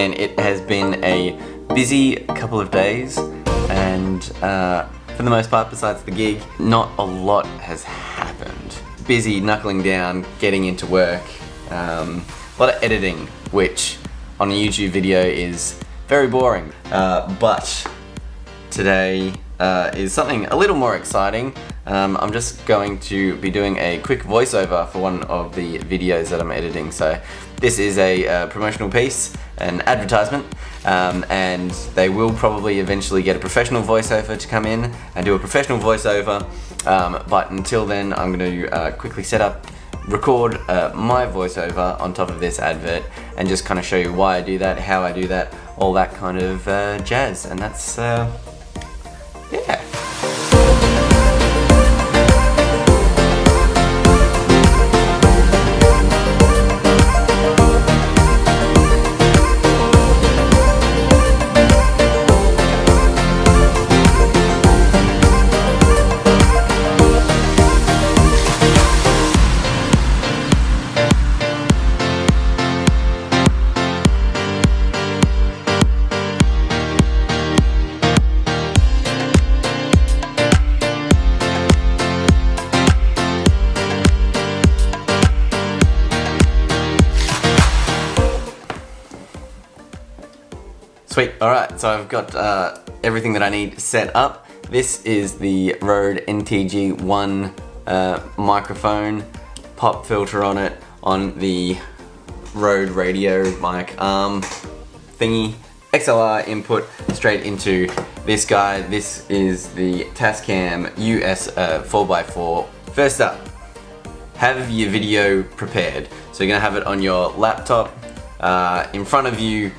Man, it has been a busy couple of days, and for the most part, besides the gig, not a lot has happened. Busy knuckling down, getting into work, a lot of editing, which on a YouTube video is very boring. But today is something a little more exciting. I'm just going to be doing a quick voiceover for one of the videos that I'm editing. So this is a promotional piece, an advertisement, and they will probably eventually get a professional voiceover to come in and do a professional voiceover. But until then, I'm going to quickly record my voiceover on top of this advert and just kind of show you why I do that, how I do that, all that kind of jazz. And that's, yeah. Sweet, alright, so I've got everything that I need set up. This is the Rode NTG1 microphone, pop filter on it, on the Rode radio mic arm thingy, XLR input straight into this guy. This is the Tascam US 4x4. First up, have your video prepared. So you're gonna have it on your laptop, in front of you.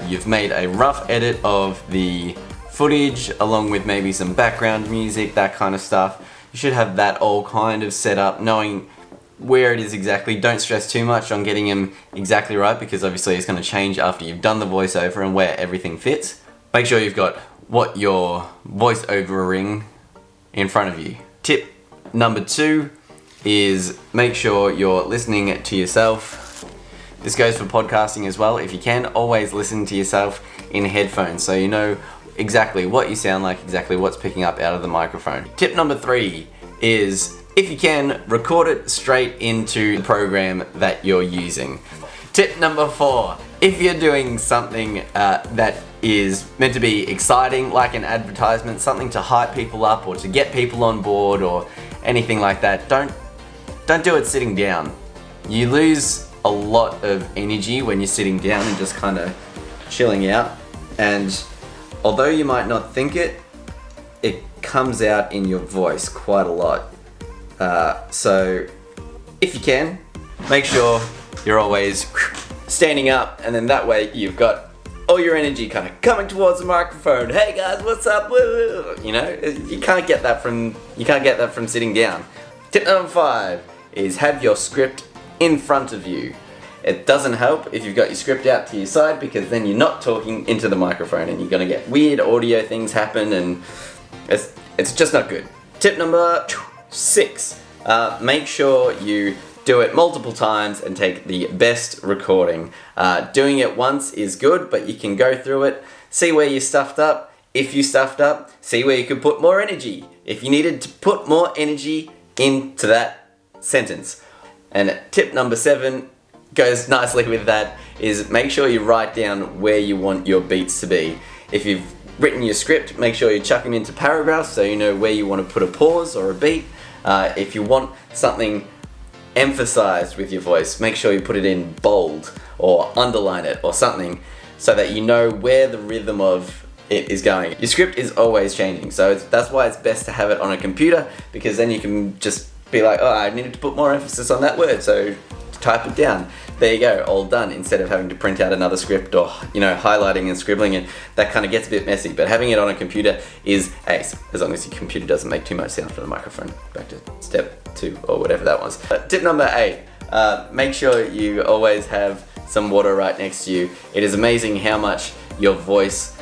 You've made a rough edit of the footage along with maybe some background music, that kind of stuff. You should have that all kind of set up, knowing where it is exactly. Don't stress too much on getting them exactly right, because obviously it's going to change after you've done the voiceover and where everything fits. Make sure you've got what you're voiceovering in front of you. Tip number 2 is make sure you're listening to yourself. This goes for podcasting as well. If you can, always listen to yourself in headphones so you know exactly what you sound like, exactly what's picking up out of the microphone. Tip number 3 is, if you can, record it straight into the program that you're using. Tip number 4, if you're doing something that is meant to be exciting, like an advertisement, something to hype people up or to get people on board or anything like that, don't do it sitting down. You lose a lot of energy when you're sitting down and just kind of chilling out, and although you might not think it, it comes out in your voice quite a lot. So if you can, make sure you're always standing up, and then that way you've got all your energy kind of coming towards the microphone. Hey guys, what's up? You know, you can't get that from sitting down. Tip number 5 is have your script in front of you. It doesn't help if you've got your script out to your side, because then you're not talking into the microphone and you're gonna get weird audio things happen, and it's just not good. Tip number 6, make sure you do it multiple times and take the best recording. Doing it once is good, but you can go through it, see where you stuffed up. If you stuffed up, see where you could put more energy. If you needed to put more energy into that sentence. And tip number 7 goes nicely with that, is make sure you write down where you want your beats to be. If you've written your script, make sure you chuck them into paragraphs so you know where you want to put a pause or a beat. If you want something emphasized with your voice, make sure you put it in bold or underline it or something so that you know where the rhythm of it is going. Your script is always changing, so that's why it's best to have it on a computer, because then you can just be like, oh, I needed to put more emphasis on that word, so type it down. There you go, all done, instead of having to print out another script or, you know, highlighting and scribbling, and that kind of gets a bit messy. But having it on a computer is ace, as long as your computer doesn't make too much sound from the microphone. Back to step 2 or whatever that was. Tip number 8, make sure you always have some water right next to you. It is amazing how much your voice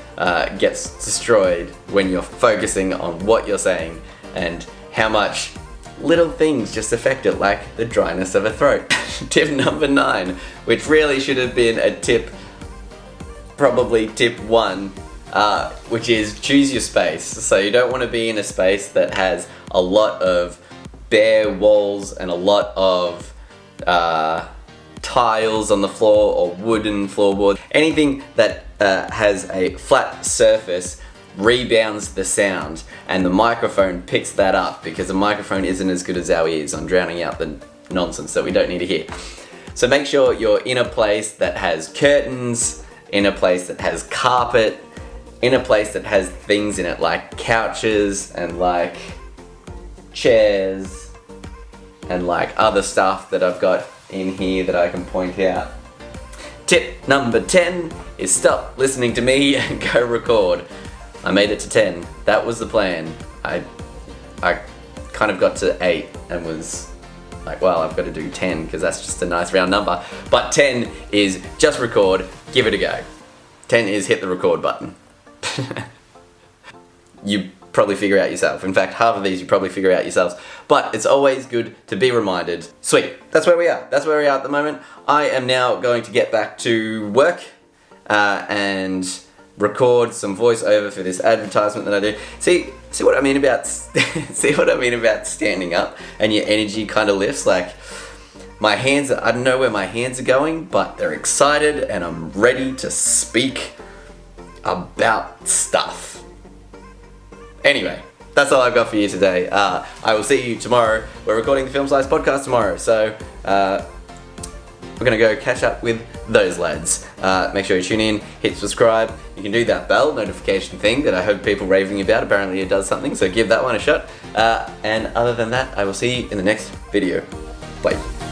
gets destroyed when you're focusing on what you're saying, and how much little things just affect it, like the dryness of a throat. Tip number 9, which really should have been a tip probably tip 1, which is choose your space. So you don't want to be in a space that has a lot of bare walls and a lot of tiles on the floor or wooden floorboards. Anything that has a flat surface rebounds the sound, and the microphone picks that up, because the microphone isn't as good as our ears on drowning out the nonsense that we don't need to hear. So make sure you're in a place that has curtains, in a place that has carpet, in a place that has things in it like couches and like chairs and like other stuff that I've got in here that I can point out. Tip number 10 is stop listening to me and go record. I made it to 10. That was the plan. I kind of got to 8 and was like, well, I've got to do 10 because that's just a nice round number. But 10 is just record, give it a go. 10 is hit the record button. You probably figure out yourself. In fact, half of these you probably figure out yourselves. But it's always good to be reminded. Sweet, that's where we are. That's where we are at the moment. I am now going to get back to work and record some voiceover for this advertisement that I do. See what I mean about standing up and your energy kind of lifts. Like my hands, I don't know where my hands are going, but they're excited and I'm ready to speak about stuff. Anyway, that's all I've got for you today. I will see you tomorrow. We're recording the Film Slice podcast tomorrow, so we're gonna go catch up with those lads. Make sure you tune in, hit subscribe. You can do that bell notification thing that I heard people raving about. Apparently it does something, so give that one a shot. And other than that, I will see you in the next video. Bye.